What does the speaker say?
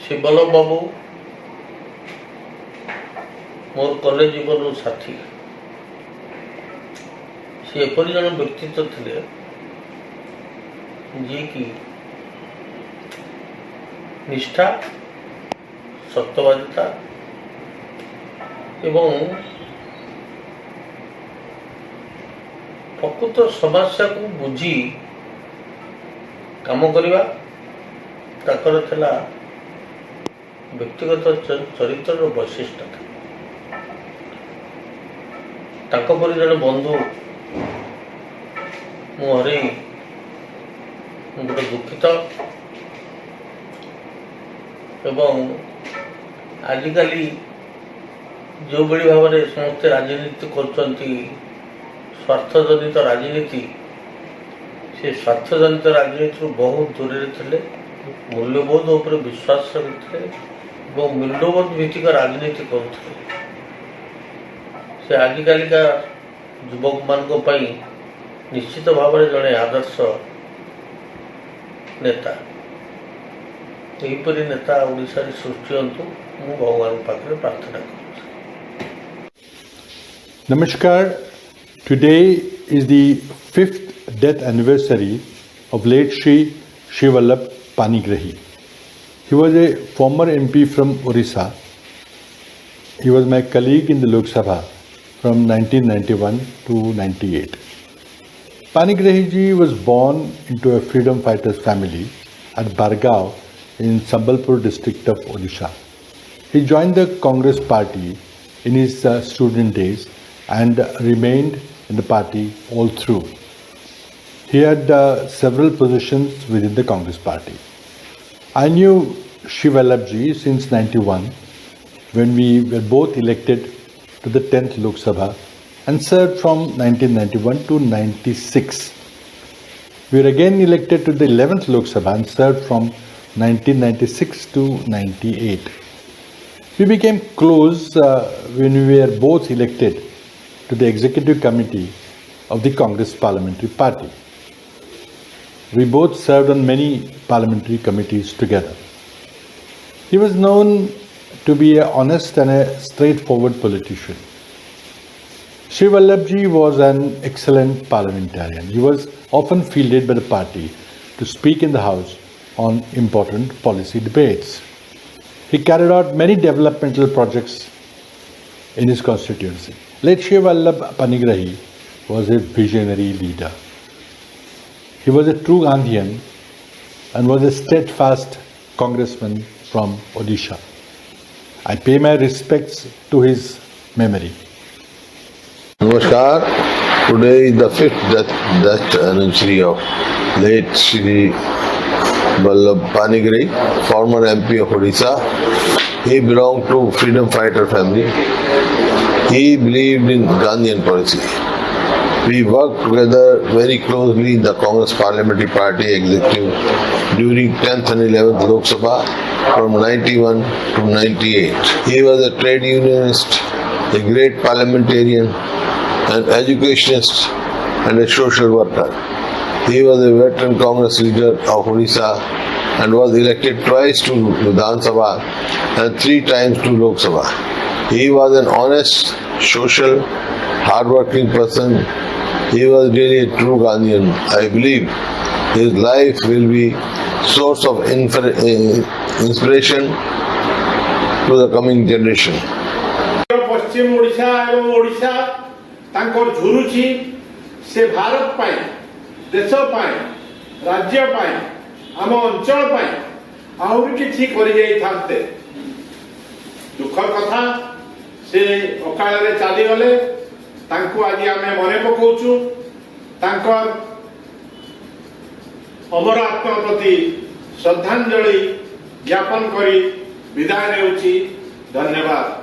शिवल्लभ बाबू मोर college जीवन साथी सी एपरी जन व्यक्तित्व थे जी कि निष्ठा सत्यवादिता एवं प्रकृत समस्या को बुझी काम करवा ताकर थिला व्यक्तिगत चरित्र वैशिष्ट्य ताको परि जने बंधु मु हरे गोटे दुखित एवं आजिकाली जो बड़ी भाव में समस्ते राजनीति कर स्वार्थजनित राजनीति से स्वार्थजनित राजनीति बहुत दूर थे मूल्यबोध उपर विश्वास रखते और मूल्यबोध भित्तिक राजनीति करते से आजिकल का युवक मान निश्चित भाव में जड़े आदर्श नेता यहीपरि नेता ओडिशा रे सृष्टि हंतु मु भगवान पाखे प्रार्थना करूँ। Namaskar. Today is the 5th death anniversary of late Shri Shivallabh Panigrahi. He was a former MP from Orissa. He was my colleague in the Lok Sabha from 1991 to 98. Panigrahi ji was born into a freedom fighters family at Bargaon in Sambalpur district of Odisha. He joined the Congress party in his student days and remained in the party all through. He had several positions within the Congress party. I knew Shivallabh ji since 91 when we were both elected to the 10th Lok Sabha and served from 1991 to 96. We were again elected to the 11th Lok Sabha and served from 1996 to 98. We became close when we were both elected to the executive committee of the Congress Parliamentary Party. We both served on many parliamentary committees together. He was known to be an honest and a straightforward politician. Shivallabh ji was an excellent parliamentarian. He was often fielded by the party to speak in the House on important policy debates. He carried out many developmental projects in his constituency. Late Shivallabh Panigrahi was a visionary leader. He was a true Gandhian and was a steadfast congressman from Odisha. I pay my respects to his memory. Namaskar. Today is the 5th death anniversary of late Shri Vallabh Panigrahi, former MP of Odisha. He belonged to freedom fighter family. He believed in Gandhian policy. We worked together very closely in the Congress Parliamentary Party executive during 10th and 11th Lok Sabha from 91 to 98. He was a trade unionist, a great parliamentarian, an educationist and a social worker. He was a veteran Congress leader of Odisha and was elected twice to Vidhan Sabha and 3 times to Lok Sabha. He was an honest, social, hard-working person. He was really a true Gandhian. I believe his life will be source of inspiration to the coming generation. पश्चिम ओडिशा एवं ओडिशा तांकर झुरुची से भारत पाए देश पाए राज्य पाए आम अंचल पाए आहरी किछि करि जाई थांते दुख कथा से अकाल रे चली गले तांको आज आमे मने पकाउछु तांकर अमर आत्मा प्रति श्रद्धांजलि ज्ञापन करी विदाय नेउछि। धन्यवाद।